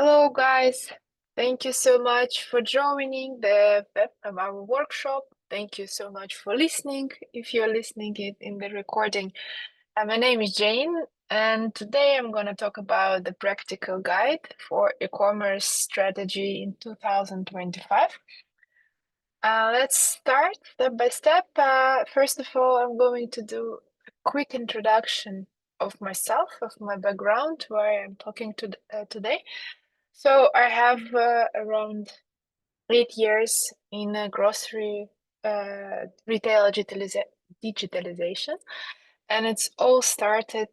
Hello, guys. Thank you so much for joining the web of our workshop. Thank you so much for listening. If you're listening it in the recording, my name is Jane, and today I'm going to talk about the practical guide for e-commerce strategy in 2025. Let's start step by step. First of all, I'm going to do a quick introduction of myself, of my background, where I'm talking to today. So I have around 8 years in grocery retail digitalization, and it's all started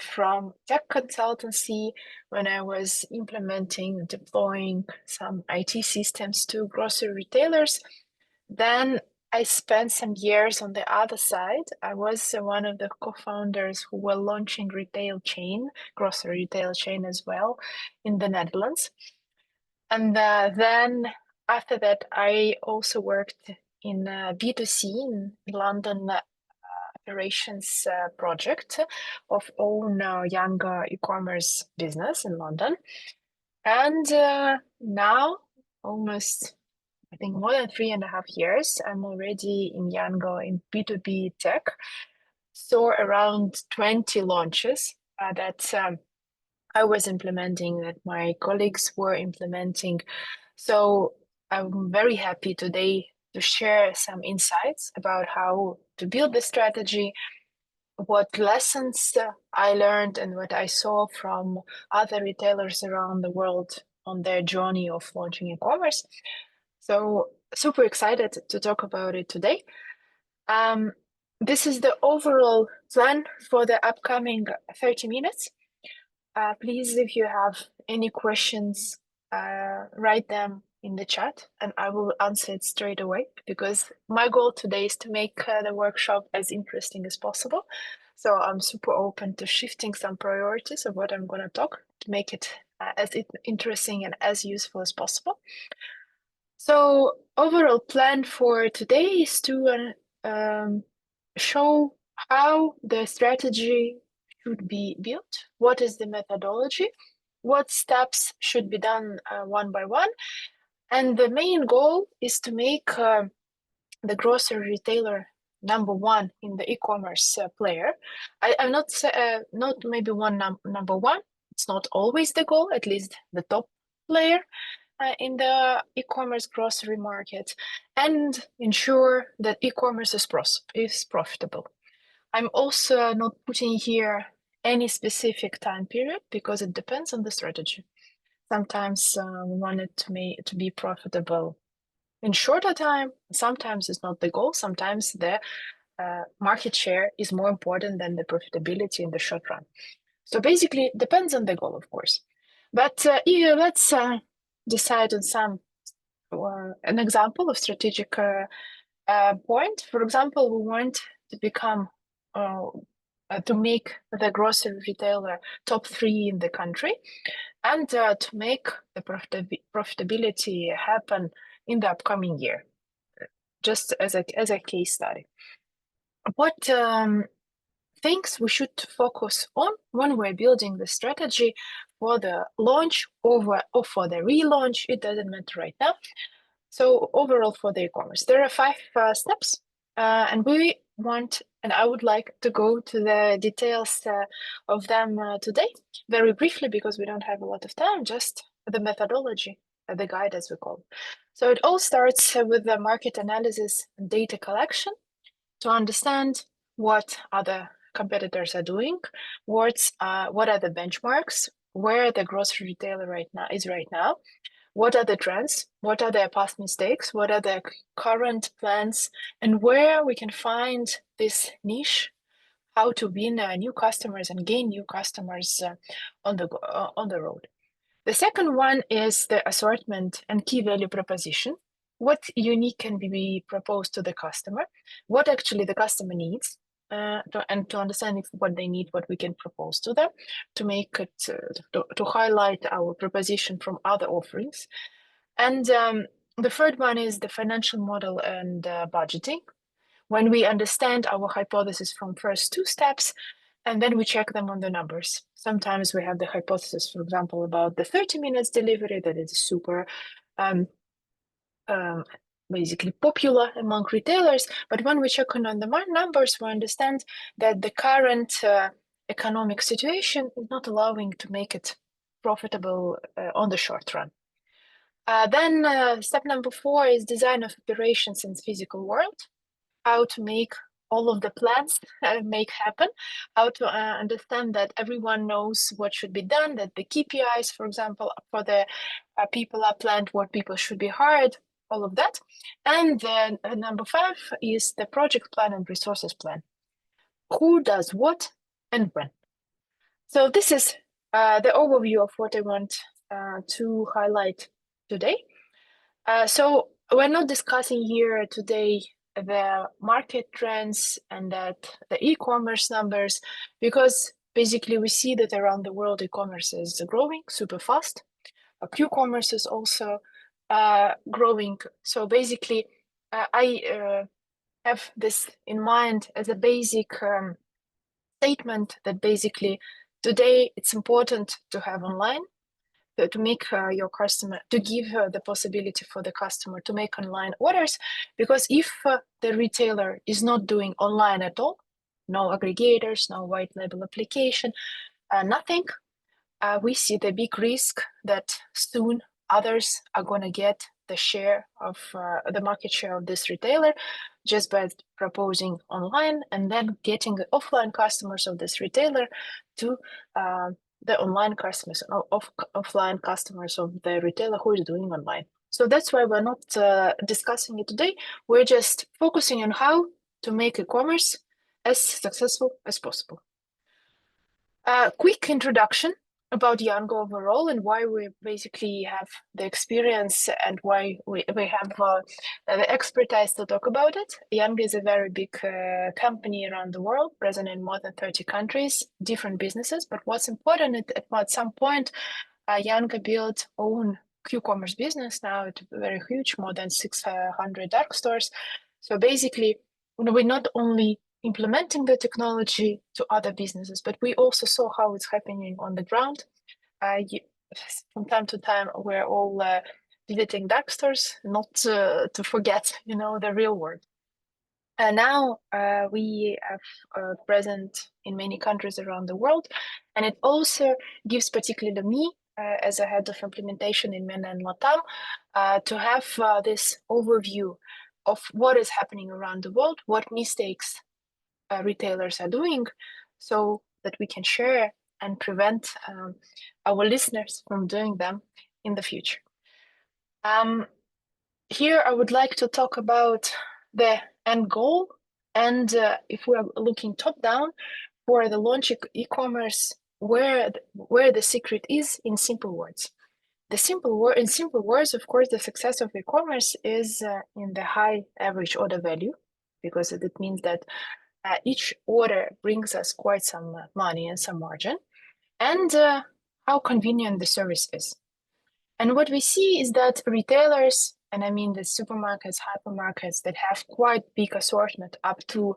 from tech consultancy when I was implementing, deploying some IT systems to grocery retailers. Then I spent some years on the other side. I was one of the co-founders who were launching grocery retail chain as well in the Netherlands. And then after that, I also worked in B2C in London operations project of own Yango e-commerce business in London. And now, almost, I think more than 3.5 years, I'm already in Yango in B2B tech. So around 20 launches that I was implementing, that my colleagues were implementing. So I'm very happy today to share some insights about how to build the strategy, what lessons I learned, and what I saw from other retailers around the world on their journey of launching e-commerce. So super excited to talk about it today. This is the overall plan for the upcoming 30 minutes. Please, if you have any questions, write them in the chat and I will answer it straight away, because my goal today is to make the workshop as interesting as possible. So I'm super open to shifting some priorities of what I'm going to talk to make it as interesting and as useful as possible. So overall plan for today is to show how the strategy should be built, what is the methodology, what steps should be done one by one. And the main goal is to make the grocery retailer number one in the e-commerce player. I'm not maybe number one. It's not always the goal, at least the top player in the e-commerce grocery market, and ensure that e-commerce is profitable. I'm also not putting here any specific time period because it depends on the strategy. Sometimes we want it to be profitable in shorter time. Sometimes it's not the goal. Sometimes the market share is more important than the profitability in the short run. So basically, it depends on the goal, of course. But let's decide on an example of strategic point. For example, we want to become to make the grocery retailer top 3 in the country, and to make the profitability happen in the upcoming year, just as a case study. What things we should focus on when we're building the strategy for the launch or for the relaunch, it doesn't matter right now. So overall for the e-commerce, there are 5 steps, and I would like to go to the details of them today, very briefly, because we don't have a lot of time, just the methodology, the guide as we call it. So it all starts with the market analysis and data collection to understand what other competitors are doing, what are the benchmarks, where the grocery retailer is right now, what are the trends, what are their past mistakes, what are their current plans, and where we can find this niche, how to win new customers and gain new customers on the road. The second one is the assortment and key value proposition. What unique can be proposed to the customer, what actually the customer needs, and to understand what they need, what we can propose to them, to make it to highlight our proposition from other offerings. And the third one is the financial model and budgeting. When we understand our hypothesis from first 2 steps, and then we check them on the numbers. Sometimes we have the hypothesis, for example, about the 30 minutes delivery that is super um, um, basically popular among retailers. But when we check on the numbers, we understand that the current economic situation is not allowing to make it profitable on the short run. Then step number 4 is design of operations in physical world, how to make all of the plans make happen, how to understand that everyone knows what should be done, that the KPIs, for example, for the people are planned, what people should be hired, all of that. And then number 5 is the project plan and resources plan. Who does what and when? So this is the overview of what I want to highlight today. So we're not discussing here today the market trends and that the e-commerce numbers, because basically we see that around the world e-commerce is growing super fast. Q-commerce is also growing. So basically, I have this in mind as a basic statement that basically today it's important to have online, to make your customer, to give the possibility for the customer to make online orders, because if the retailer is not doing online at all, no aggregators, no white label application, nothing, we see the big risk that soon others are going to get the share of the market share of this retailer just by proposing online and then getting the offline customers of this retailer to the online customers, offline customers of the retailer who is doing online. So that's why we're not discussing it today. We're just focusing on how to make e-commerce as successful as possible. Quick introduction about Yango overall and why we basically have the experience and why we have the expertise to talk about it. Yango is a very big company around the world, present in more than 30 countries, different businesses. But what's important at some point, Yango built own Q-commerce business. Now it's very huge, more than 600 dark stores. So basically, we're not only implementing the technology to other businesses, but we also saw how it's happening on the ground. From time to time, we're all visiting dark stores, not to forget, the real world. Now we are present in many countries around the world, and it also gives particularly me, as a head of implementation in MENA and LATAM, to have this overview of what is happening around the world, what mistakes retailers are doing, so that we can share and prevent our listeners from doing them in the future. Here I would like to talk about the end goal, and if we are looking top down for the launch e-commerce, where the secret is in simple words. In simple words, of course, the success of e-commerce is in the high average order value, because it means that each order brings us quite some money and some margin, and how convenient the service is. And what we see is that retailers, and I mean the supermarkets, hypermarkets that have quite big assortment, up to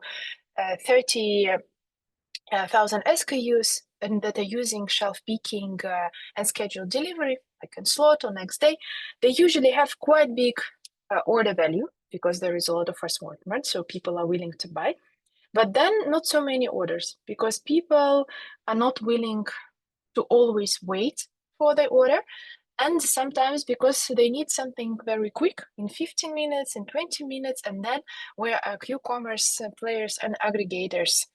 30,000 SKUs, and that are using shelf picking and scheduled delivery, like in slot or next day, they usually have quite big order value because there is a lot of assortment, so people are willing to buy. But then not so many orders, because people are not willing to always wait for the order. And sometimes because they need something very quick in 15 minutes, in 20 minutes, and then where Q-commerce players and aggregators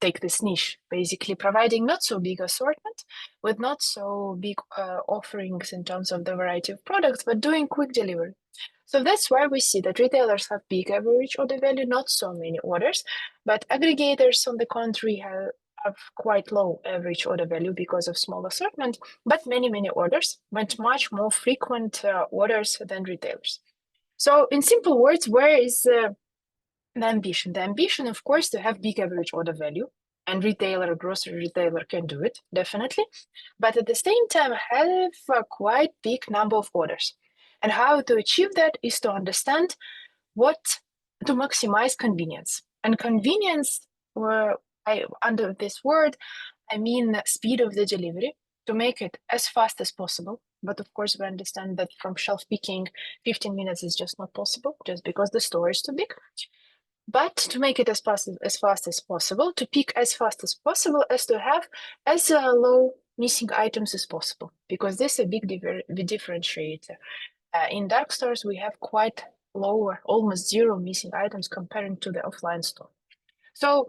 take this niche, basically providing not so big assortment with not so big offerings in terms of the variety of products, but doing quick delivery. So that's why we see that retailers have big average order value, not so many orders, but aggregators on the contrary have quite low average order value because of small assortment, but many, many orders, but much more frequent orders than retailers. So in simple words, where is the ambition? The ambition, of course, to have big average order value, and grocery retailer can do it, definitely. But at the same time, have a quite big number of orders. And how to achieve that is to understand to maximize convenience. And convenience, under this word, I mean speed of the delivery, to make it as fast as possible. But of course, we understand that from shelf picking, 15 minutes is just not possible, just because the store is too big. But to make it as fast as possible, to pick as fast as possible, as to have as low missing items as possible, because this is a big differentiator. In dark stores, we have quite lower, almost zero missing items comparing to the offline store. So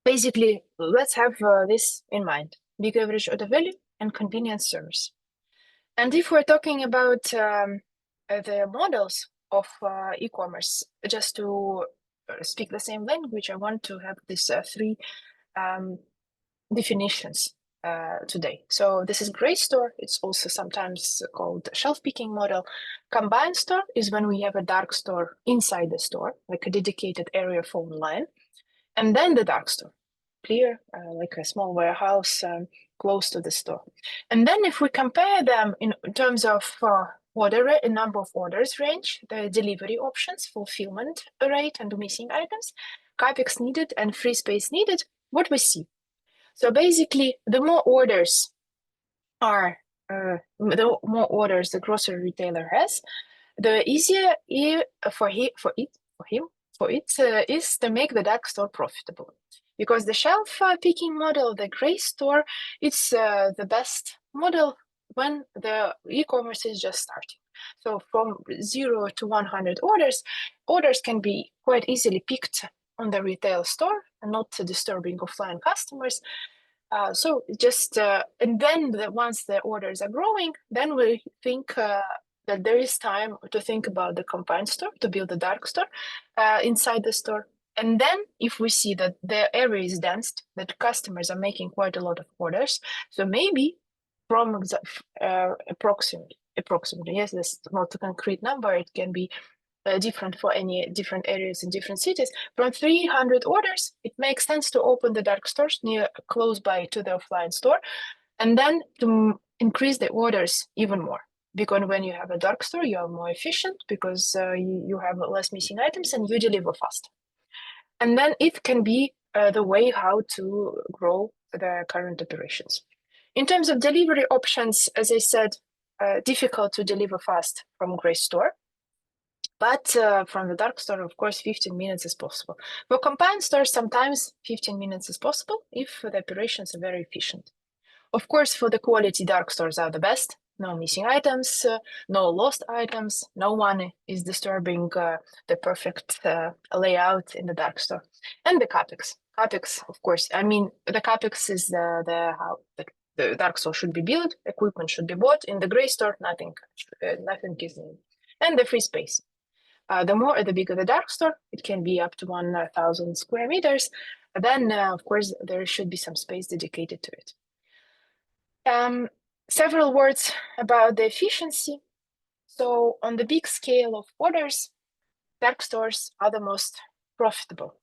basically, let's have this in mind: big average order value and convenience service. And if we're talking about the models of e-commerce, just to speak the same language, I want to have these three definitions today. So this is gray store. It's also sometimes called shelf picking model. Combined store is when we have a dark store inside the store, like a dedicated area for online, and then the dark store, clear, like a small warehouse close to the store. And then if we compare them in terms of number of orders range, the delivery options, fulfillment rate, and missing items, capex needed, and free space needed, what we see. So basically, the more orders the grocery retailer has, the easier for him is to make the dark store profitable. Because the shelf picking model, the gray store, it's the best model when the e-commerce is just starting. So from 0 to 100 orders can be quite easily picked on the retail store and not disturbing offline customers. And then once the orders are growing, then we think that there is time to think about the combined store, to build a dark store inside the store. And then if we see that the area is dense, that customers are making quite a lot of orders, so maybe from approximately, yes, that's not a concrete number, it can be different for any different areas in different cities. From 300 orders, it makes sense to open the dark stores close by to the offline store, and then to increase the orders even more. Because when you have a dark store, you are more efficient because you have less missing items and you deliver fast. And then it can be the way how to grow the current operations. In terms of delivery options, as I said, difficult to deliver fast from gray store. But from the dark store, of course, 15 minutes is possible. For combined stores, sometimes 15 minutes is possible if the operations are very efficient. Of course, for the quality, dark stores are the best. No missing items, no lost items, no one is disturbing the perfect layout in the dark store. And the capex. Capex, of course, I mean, the capex is how the dark store should be built, equipment should be bought. In the gray store, nothing is needed. And the free space. The bigger the dark store, it can be up to 1,000 square meters. Then, of course, there should be some space dedicated to it. Several words about the efficiency. So on the big scale of orders, dark stores are the most profitable.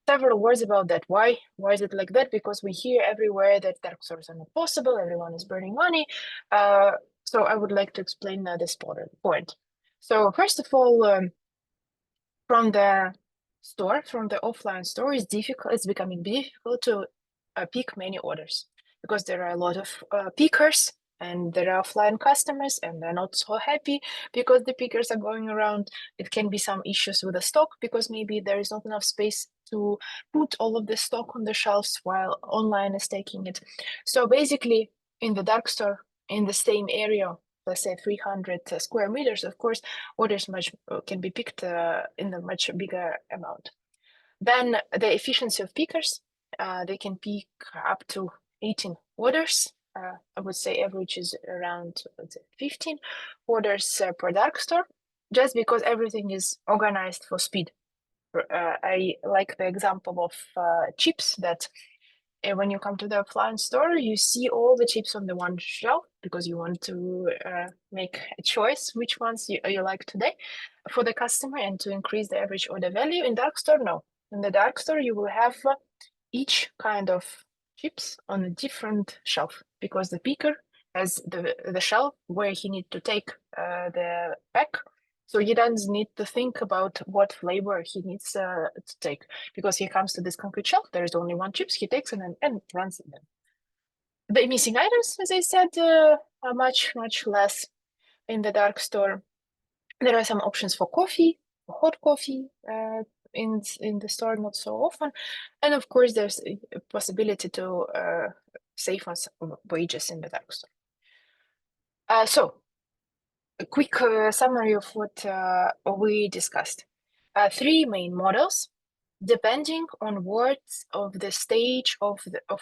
Several words about that. Why is it like that? Because we hear everywhere that dark stores are not possible, everyone is burning money. So I would like to explain this point. So first of all, from the offline store, it's becoming difficult to pick many orders because there are a lot of pickers and there are offline customers and they're not so happy because the pickers are going around. It can be some issues with the stock because maybe there is not enough space to put all of the stock on the shelves while online is taking it. So basically, in the dark store, in the same area, let's say 300 square meters, of course, orders can be picked in a much bigger amount. Then the efficiency of pickers, they can pick up to 18 orders. I would say average is around 15 orders per dark store, just because everything is organized for speed. I like the example of chips that when you come to the offline store, you see all the chips on the one shelf because you want to make a choice which ones you like today for the customer and to increase the average order value. In dark store, no. In the dark store, you will have each kind of chips on a different shelf because the picker has the shelf where he needs to take the pack. So he doesn't need to think about what flavor he needs to take, because he comes to this concrete shelf. There is only one chips. He takes it and runs it. The missing items, as I said, are much less in the dark store. There are some options for coffee, for hot coffee. In the store, not so often, and of course, there's a possibility to save on some wages in the dark store. So, a quick summary of what we discussed. Three main models, depending on what of the stage of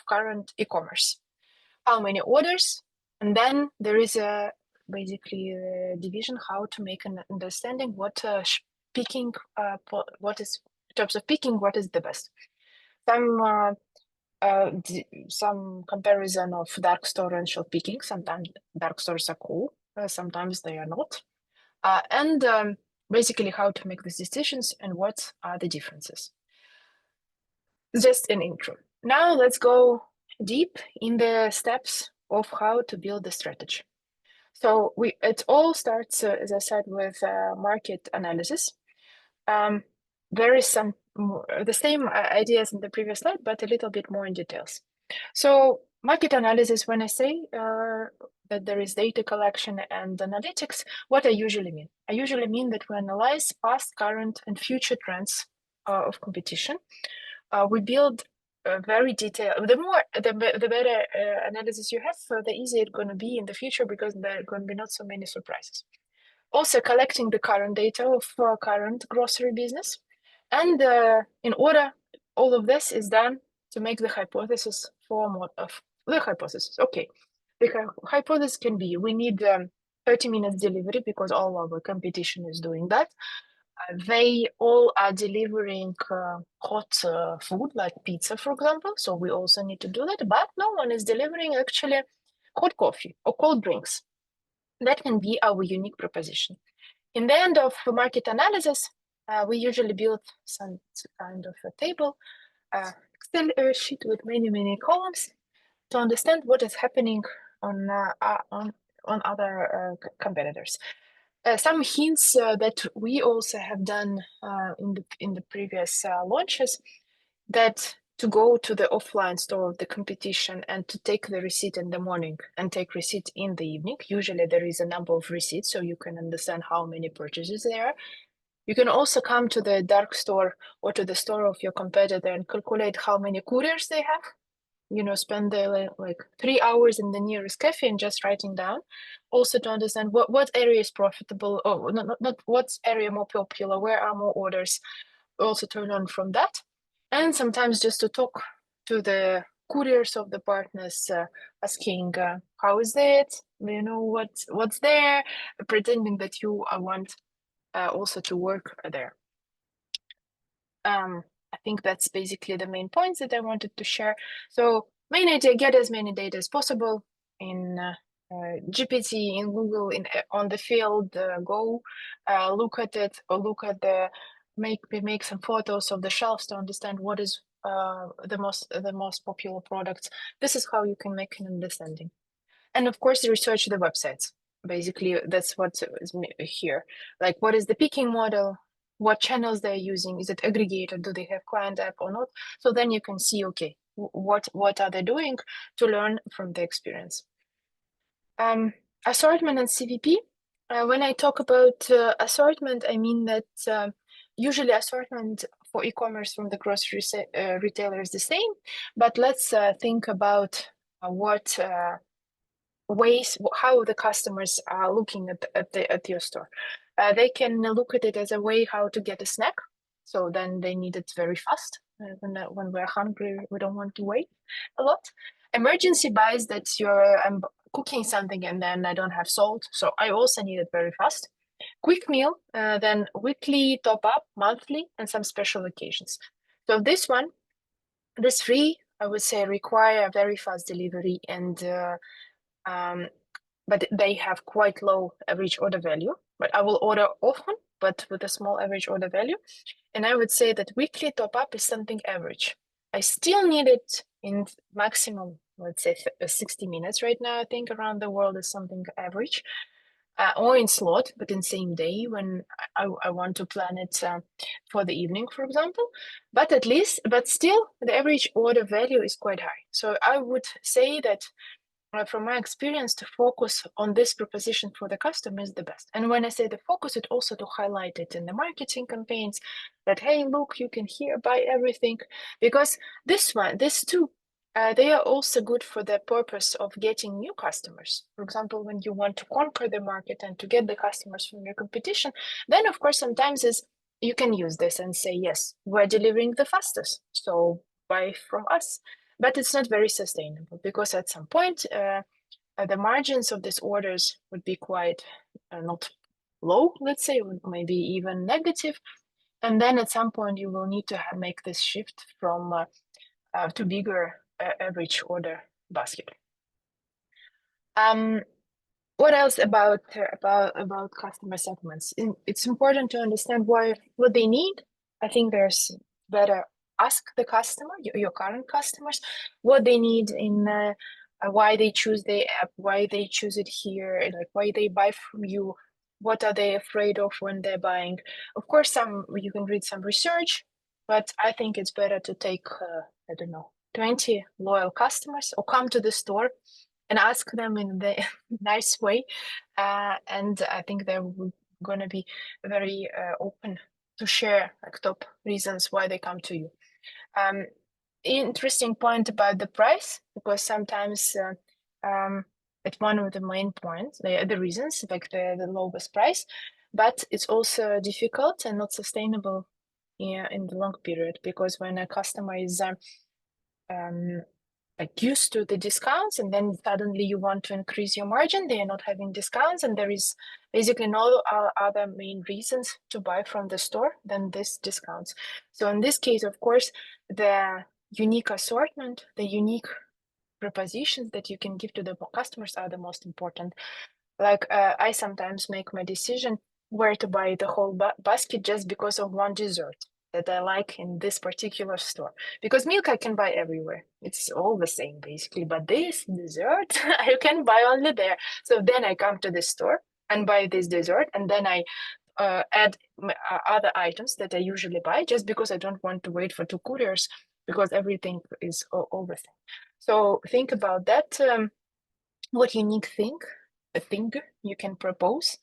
current e-commerce. How many orders, and then there is a basically a division how to make an understanding what picking what is in terms of picking what is the best. Some comparison of dark store and shelf picking. Sometimes dark stores are cool, sometimes they are not, and basically how to make these decisions and what are the differences. Just an intro. Now let's go deep in the steps of how to build the strategy. So it all starts, as I said, with market analysis. There is some the same ideas in the previous slide, but a little bit more in details. So market analysis, when I say that there is data collection and analytics, what I usually mean? I usually mean that we analyze past, current, and future trends of competition. We build very detailed. The better analysis you have, the easier it's going to be in the future, because there are going to be not so many surprises. Also, collecting the current data of current grocery business, and in order, all of this is done to make the hypothesis form of the hypothesis. Okay, the hypothesis can be we need 30 minutes delivery because all our competition is doing that. They all are delivering hot food like pizza, for example. So we also need to do that, but no one is delivering actually hot coffee or cold drinks. That can be our unique proposition. In the end of market analysis, we usually build some kind of a table, Excel sheet with many columns to understand what is happening on other competitors. Some hints that we also have done in the previous launches, that to go to the offline store of the competition and to take the receipt in the morning and take receipt in the evening. Usually there is a number of receipts, so you can understand how many purchases there are. You can also come to the dark store or to the store of your competitor and calculate how many couriers they have. Spend like 3 hours in the nearest cafe and just writing down. Also to understand what area is profitable, or not what area more popular, where are more orders. Also to learn from that. And sometimes just to talk to the couriers of the partners, asking how is it, what's there, pretending that you want also to work there. I think that's basically the main points that I wanted to share. So main idea, get as many data as possible in GPT, in Google, on the field, go look at it, or look at make some photos of the shelves to understand what is the most popular products. This is how you can make an understanding. And of course, research the websites. Basically, that's what is here. Like, what is the picking model? What channels they're using? Is it aggregator? Do they have client app or not? So then you can see, okay, what are they doing to learn from the experience. Assortment and CVP. When I talk about assortment, I mean that usually assortment for e-commerce from the grocery retailer is the same, but let's think about what ways how the customers are looking at your store. They can look at it as a way how to get a snack, so then they need it very fast. When we're hungry, we don't want to wait a lot. Emergency buys, that I'm cooking something and then I don't have salt, so I also need it very fast. Quick meal, then weekly top up, monthly, and some special occasions. So this three, I would say, require very fast delivery, and but they have quite low average order value. But I will order often, but with a small average order value. And I would say that weekly top up is something average. I still need it in maximum, let's say 60 minutes right now. I think around the world is something average. or in slot, but in same day when I want to plan it for the evening, for example. But still, the average order value is quite high. So I would say that from my experience, to focus on this proposition for the customer is the best. And when I say the focus, it also to highlight it in the marketing campaigns that, hey, look, you can here buy everything. Because these two, they are also good for the purpose of getting new customers. For example, when you want to conquer the market and to get the customers from your competition, then of course sometimes is you can use this and say, yes, we're delivering the fastest, so buy from us. But it's not very sustainable because at some point the margins of these orders would be quite not low, let's say, or maybe even negative. And then at some point you will need to make this shift from to bigger average order basket. What else about customer segments? It's important to understand what they need. I think there's better ask the customer, your current customers, what they need in why they choose the app, why they choose it here, like why they buy from you, what are they afraid of when they're buying. Of course, you can read some research, but I think it's better to take I don't know 20 loyal customers or come to the store and ask them in the nice way. And I think they're going to be very open to share like top reasons why they come to you. Interesting point about the price, because sometimes it's one of the main points, the reasons, like the lowest price, but it's also difficult and not sustainable in the long period, because when a customer is like used to the discounts and then suddenly you want to increase your margin, they are not having discounts, and there is basically no other main reasons to buy from the store than this discounts. So in this case, of course, the unique assortment, the unique propositions that you can give to the customers are the most important. Like I sometimes make my decision where to buy the whole basket just because of one dessert that I like in this particular store. Because milk I can buy everywhere. It's all the same basically. But this dessert I can buy only there. So then I come to the store and buy this dessert, and then I add other items that I usually buy just because I don't want to wait for 2 couriers, because everything is all the same. So think about that. What unique thing you can propose?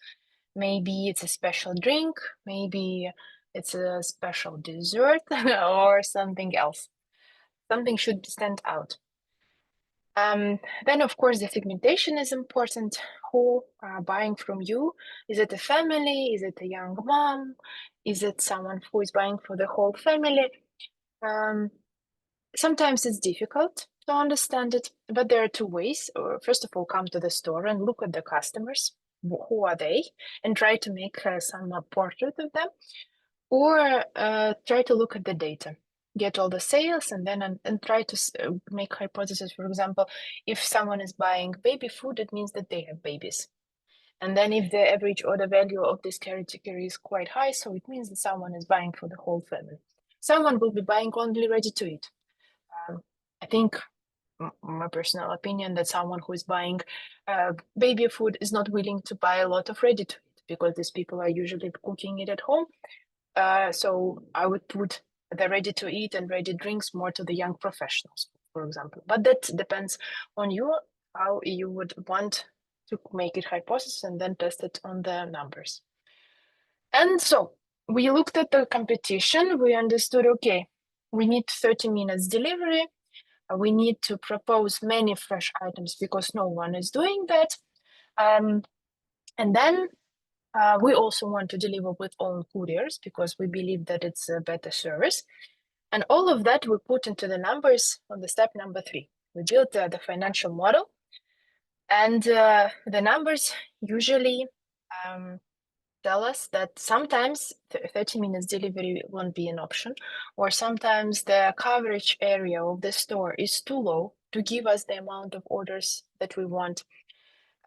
Maybe it's a special drink, maybe it's a special dessert, or something else. Something should stand out. Then, of course, the segmentation is important. Who are buying from you? Is it a family? Is it a young mom? Is it someone who is buying for the whole family? Sometimes it's difficult to understand it, but there are 2 ways. First of all, come to the store and look at the customers. Who are they? And try to make some portrait of them. Or try to look at the data, get all the sales, and then and try to make hypotheses. For example, if someone is buying baby food, it means that they have babies. And then if the average order value of this category is quite high, so it means that someone is buying for the whole family. Someone will be buying only ready to eat. I think my personal opinion that someone who is buying baby food is not willing to buy a lot of ready to eat, because these people are usually cooking it at home. So I would put the ready to eat and ready drinks more to the young professionals, for example. But that depends on you, how you would want to make it hypothesis and then test it on the numbers. And so we looked at the competition. We understood, okay, we need 30 minutes delivery. We need to propose many fresh items because no one is doing that. And then we also want to deliver with own couriers because we believe that it's a better service. And all of that we put into the numbers on the step number 3. We built the financial model, and the numbers usually tell us that sometimes 30 minutes delivery won't be an option, or sometimes the coverage area of the store is too low to give us the amount of orders that we want.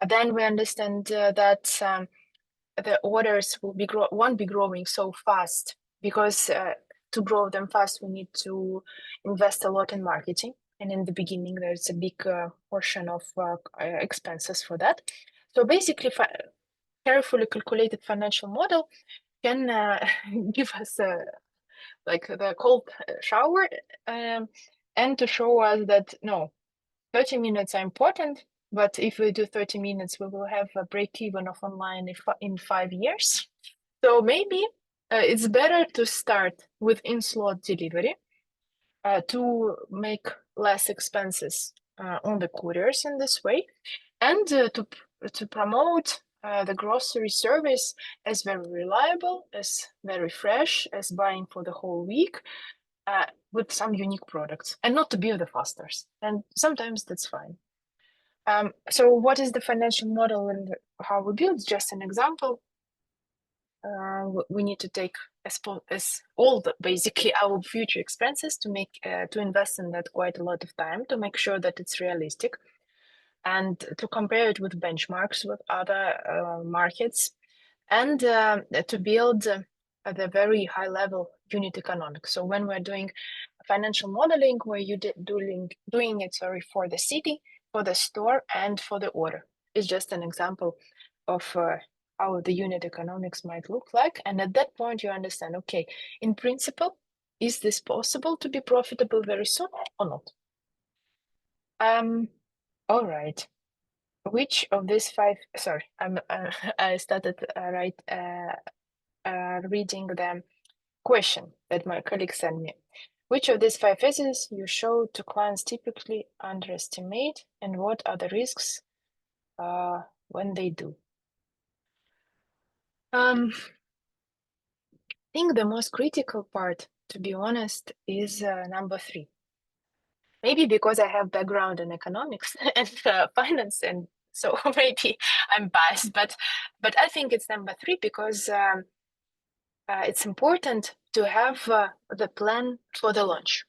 Then we understand that the orders won't be growing so fast, because to grow them fast, we need to invest a lot in marketing. And in the beginning, there's a big portion of expenses for that. So basically, carefully calculated financial model can give us like the cold shower, and to show us that no, 30 minutes are important, but if we do 30 minutes, we will have a break even of online in 5 years. So maybe it's better to start with in-slot delivery to make less expenses on the couriers in this way, and to promote the grocery service as very reliable, as very fresh, as buying for the whole week, with some unique products, and not to be the fastest. And sometimes that's fine. So what is the financial model and how we build? Just an example. We need to take as all the basically our future expenses to invest in that quite a lot of time to make sure that it's realistic, and to compare it with benchmarks with other markets, and to build at a very high level unit economics. So when we're doing financial modeling, where you doing it, sorry, for the city, for the store, and for the order, it's just an example of how the unit economics might look like. And at that point, you understand, okay, in principle, is this possible to be profitable very soon or not? All right. Which of these five? Sorry, I started reading the question that my colleague sent me. Which of these five phases you show to clients typically underestimate, and what are the risks when they do? I think the most critical part, to be honest, is number 3. Maybe because I have background in economics and finance, and so maybe I'm biased, but I think it's number 3 because it's important to have the plan for the launch.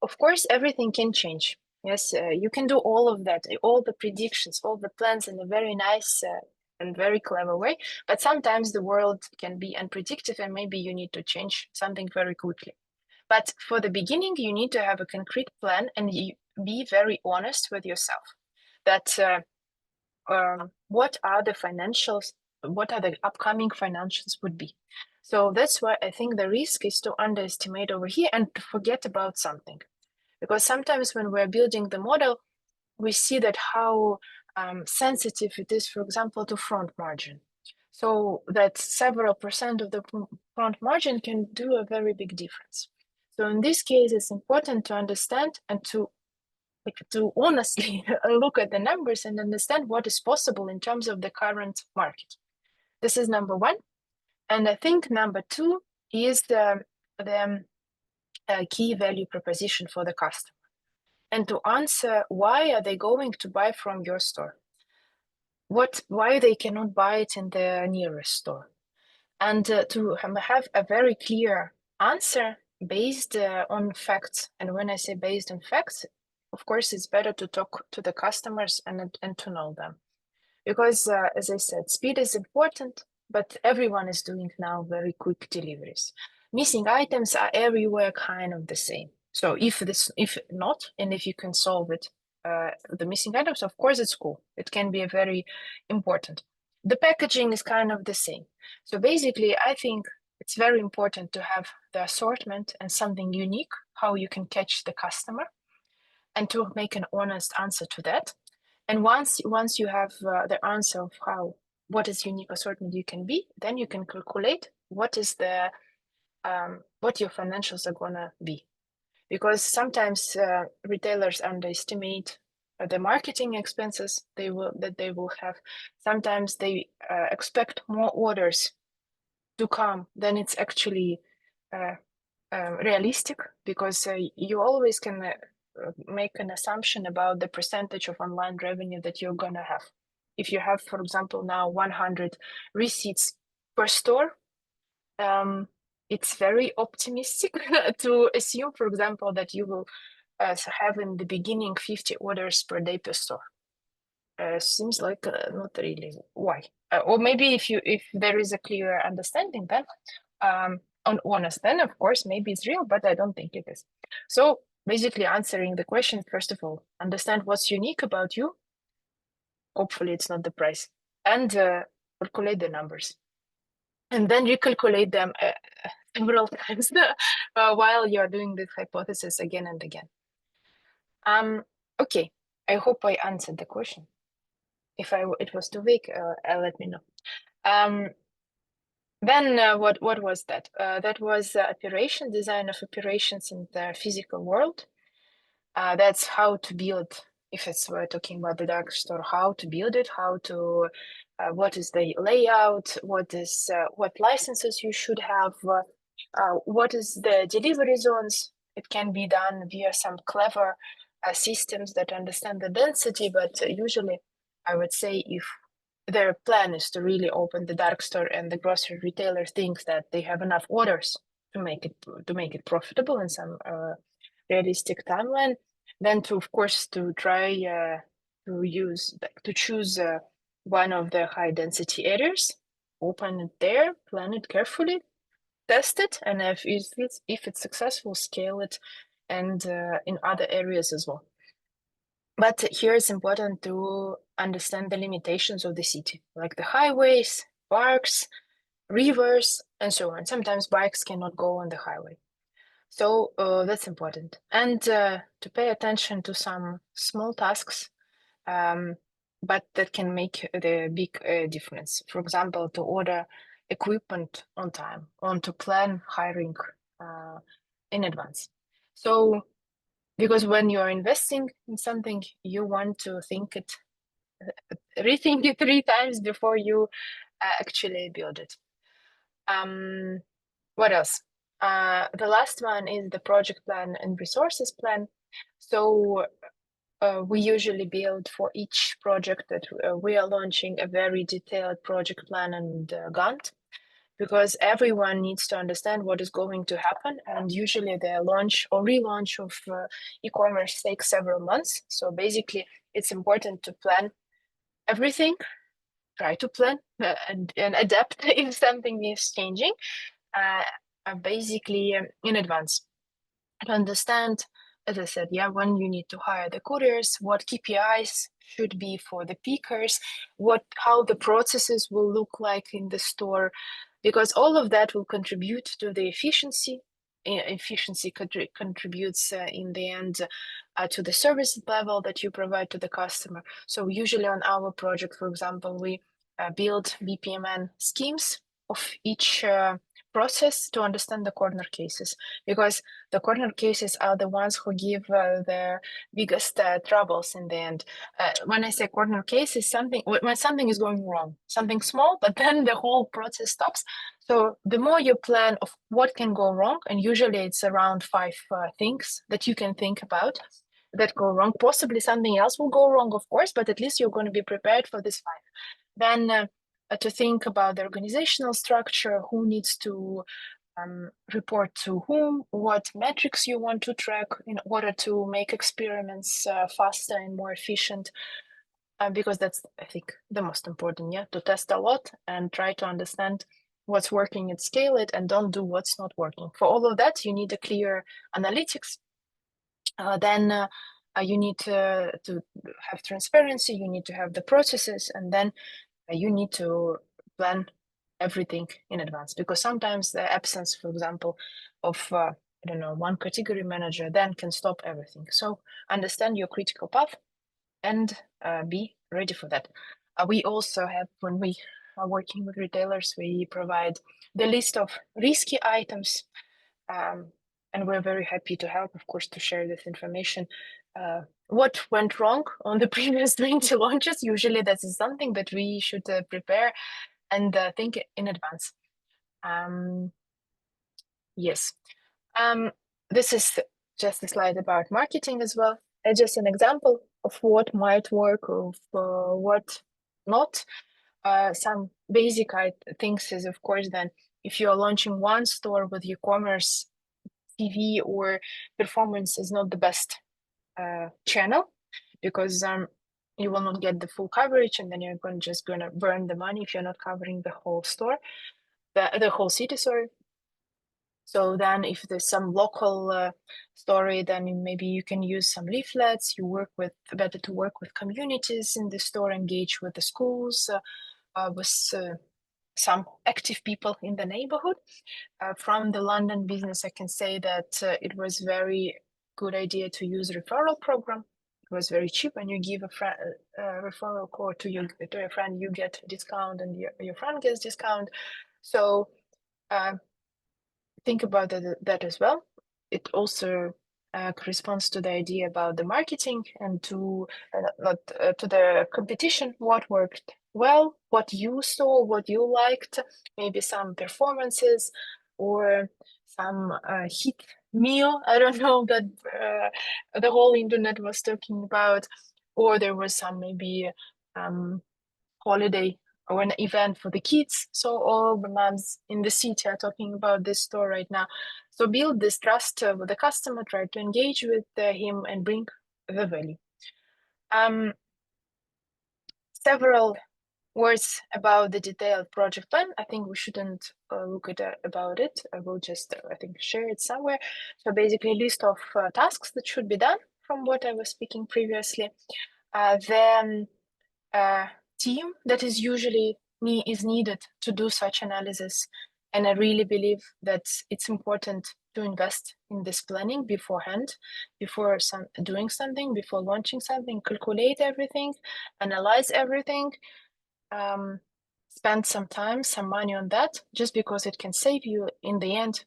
Of course, everything can change. Yes, you can do all of that, all the predictions, all the plans in a very nice and very clever way. But sometimes the world can be unpredictable, and maybe you need to change something very quickly. But for the beginning, you need to have a concrete plan and be very honest with yourself that what are the financials, what are the upcoming financials would be. So that's why I think the risk is to underestimate over here and to forget about something. Because sometimes when we're building the model, we see that how sensitive it is, for example, to front margin. So that several percent of the front margin can do a very big difference. So in this case, it's important to understand and to honestly look at the numbers and understand what is possible in terms of the current market. This is number 1. And I think number 2 is the key value proposition for the customer, and to answer why are they going to buy from your store, why they cannot buy it in the nearest store, and to have a very clear answer based on facts. And when I say based on facts, of course, it's better to talk to the customers and to know them. Because, as I said, speed is important, but everyone is doing now very quick deliveries. Missing items are everywhere kind of the same. So if not, and if you can solve it, the missing items, of course, it's cool. It can be a very important. The packaging is kind of the same. So basically, I think it's very important to have the assortment and something unique, how you can catch the customer, and to make an honest answer to that. And once you have the answer of what is unique assortment you can be, then you can calculate what is the what your financials are gonna be, because sometimes retailers underestimate the marketing expenses they will have. Sometimes they expect more orders to come than it's actually realistic, because you always can make an assumption about the percentage of online revenue that you're gonna have. If you have, for example, now 100 receipts per store, it's very optimistic to assume, for example, that you will have in the beginning 50 orders per day per store. Seems like not really. Why? Or maybe if there is a clear understanding, then on honest, then of course maybe it's real, but I don't think it is. So basically answering the question, first of all, understand what's unique about you. Hopefully it's not the price. And calculate the numbers, and then recalculate them several times while you're doing this hypothesis again and again. Okay, I hope I answered the question. If it was too vague, let me know. Then what was that? That was operation design of operations in the physical world. That's how to build. If we're talking about the dark store, how to build it, how to what is the layout, what licenses you should have, what is the delivery zones. It can be done via some clever systems that understand the density, but usually I would say if their plan is to really open the dark store and the grocery retailer thinks that they have enough orders to make it profitable in some realistic timeline, then of course to try to choose one of the high density areas, open it there, plan it carefully, test it, and if it's successful, scale it, and in other areas as well. But here it's important to understand the limitations of the city, like the highways, parks, rivers, and so on. Sometimes bikes cannot go on the highway. So that's important. And to pay attention to some small tasks, but that can make the big difference. For example, to order equipment on time, or to plan hiring in advance. So because when you're investing in something, you want to rethink it 3 times before you actually build it. What else? The last one is the project plan and resources plan. So we usually build for each project that we are launching a very detailed project plan and Gantt, because everyone needs to understand what is going to happen. And usually the launch or relaunch of e-commerce takes several months. So basically, it's important to plan everything, try to plan and adapt if something is changing, basically in advance. To understand, as I said, when you need to hire the couriers, what KPIs should be for the pickers, how the processes will look like in the store, because all of that will contribute to the efficiency. Efficiency contributes in the end to the service level that you provide to the customer. So usually on our project, for example, we build BPMN schemes of each process to understand the corner cases, because the corner cases are the ones who give the biggest troubles in the end. When I say corner case, is something when something is going wrong, something small, but then the whole process stops. So the more you plan of what can go wrong, and usually it's around 5 things that you can think about that go wrong. Possibly something else will go wrong, of course, but at least you're going to be prepared for this 5. Then to think about the organizational structure, who needs to report to whom, what metrics you want to track in order to make experiments faster and more efficient, because that's, I think, the most important, to test a lot and try to understand what's working and scale it, and don't do what's not working. For all of that, you need a clear analytics. Then you need to have transparency, you need to have the processes, and then you need to plan everything in advance, because sometimes the absence, for example, of one category manager then can stop everything. So understand your critical path and be ready for that. We also have, when we are working with retailers, we provide the list of risky items, and we're very happy to help, of course, to share this information. What went wrong on the previous 20 launches? Usually that is something that we should prepare and think in advance. Yes. This is just a slide about marketing as well. Just an example of what might work, of what not. Some basic things is, of course, then if you are launching one store with e-commerce, TV or performance is not the best channel, because you will not get the full coverage, and then you're just gonna burn the money if you're not covering the whole store, the whole city, sorry. So then if there's some local story, then maybe you can use some leaflets. Better to work with communities in the store, engage with the schools, with some active people in the neighborhood. From the London business, I can say that it was very good idea to use referral program. It was very cheap, and you give a referral code to your friend, you get discount, and your friend gets discount. So think about that as well. It also corresponds to the idea about the marketing and to not to the competition. What worked well, what you saw, what you liked, maybe some performances or some hit meal. I don't know that the whole internet was talking about, or there was some maybe holiday or an event for the kids. So all the moms in the city are talking about this store right now. So build this trust with the customer, try to engage with him and bring the value. Several words about the detailed project plan. I think we shouldn't look at about it. I will just, I think, share it somewhere. So basically, list of tasks that should be done from what I was speaking previously. Then team that is usually is needed to do such analysis. And I really believe that it's important to invest in this planning beforehand, before doing something, before launching something, calculate everything, analyze everything, spend some time, some money on that, just because it can save you in the end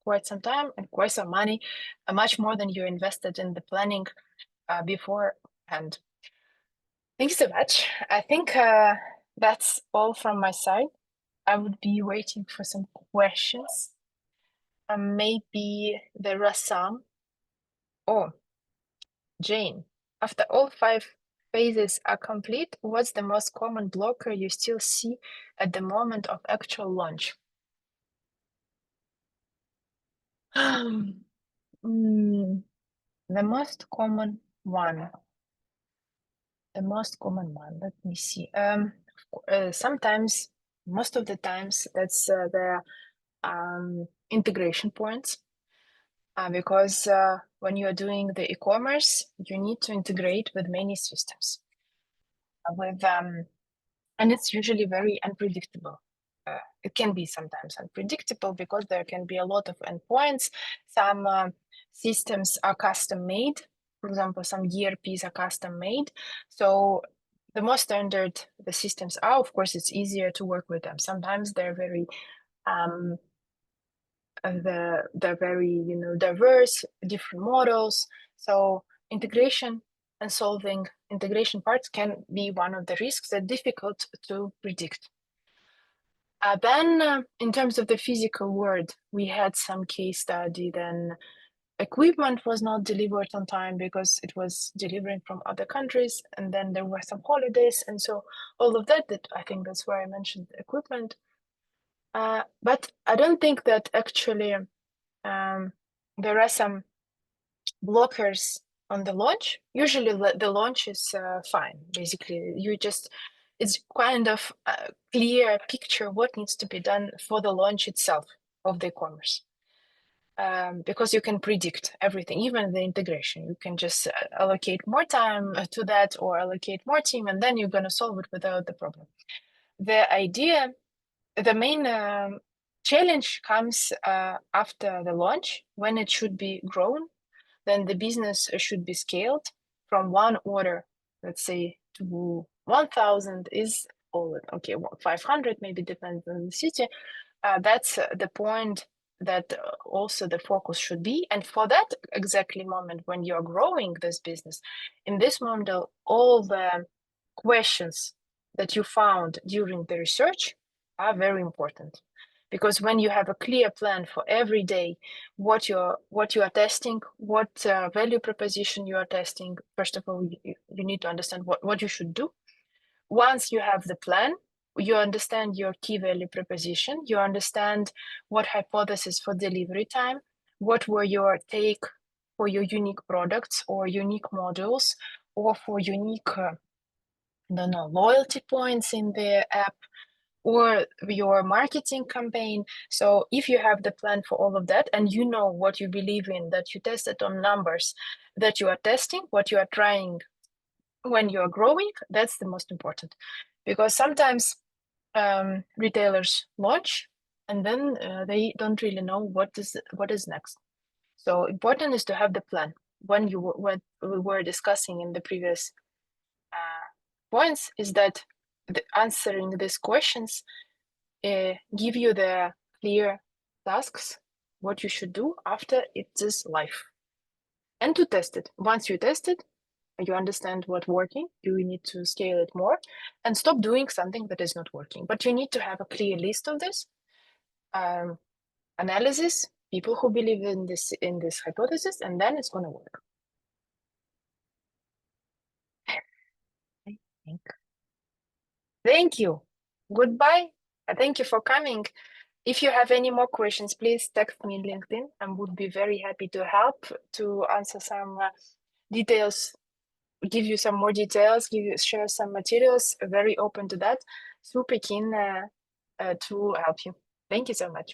quite some time and quite some money, much more than you invested in the planning beforehand. Thank you so much. I think that's all from my side. I would be waiting for some questions. Maybe there are some. Oh, Jane, after all 5 phases are complete, what's the most common blocker you still see at the moment of actual launch? The most common one. Let me see. Sometimes, most of the times, that's the integration points. Because when you are doing the e-commerce, you need to integrate with many systems. And it's usually very unpredictable. It can be sometimes unpredictable because there can be a lot of endpoints. Some systems are custom made. For example, some ERPs are custom made. So the more standard the systems are, of course, it's easier to work with them. Sometimes they're very they're very diverse, different models. So integration and solving integration parts can be one of the risks that are difficult to predict. Then in terms of the physical world, we had some case study. Then equipment was not delivered on time because it was delivering from other countries, and then there were some holidays, and so all of that I think that's why I mentioned equipment. But I don't think that actually there are some blockers on the launch. Usually the launch is fine. Basically, it's kind of a clear picture what needs to be done for the launch itself of the e-commerce. Because you can predict everything, even the integration. You can just allocate more time to that or allocate more team, and then you're going to solve it without the problem. The main challenge comes after the launch, when it should be grown. Then the business should be scaled from one order, let's say, to 1,000 is all okay. 500 maybe depends on the city. That's the point that also the focus should be. And for that exactly moment when you're growing this business, in this model, all the questions that you found during the research are very important. Because when you have a clear plan for every day, what you are testing, what value proposition you are testing, first of all, you need to understand what you should do. Once you have the plan, you understand your key value proposition, you understand what hypothesis for delivery time, what were your take for your unique products or unique modules, or for unique loyalty points in the app, or your marketing campaign. So if you have the plan for all of that, and you know what you believe in, that you tested on numbers, that you are testing, what you are trying when you are growing, that's the most important. Because sometimes retailers launch, and then they don't really know what is next. So important is to have the plan. When what we were discussing in the previous points is that answering these questions give you the clear tasks, what you should do after it is live, and to test it. Once you test it, you understand what's working, you need to scale it more and stop doing something that is not working. But you need to have a clear list of this analysis, people who believe in this hypothesis, and then it's going to work. I think. Thank you. Goodbye. Thank you for coming. If you have any more questions, please text me in LinkedIn. I would be very happy to help to answer some details, give you some more details, share some materials. Very open to that. Super keen to help you. Thank you so much.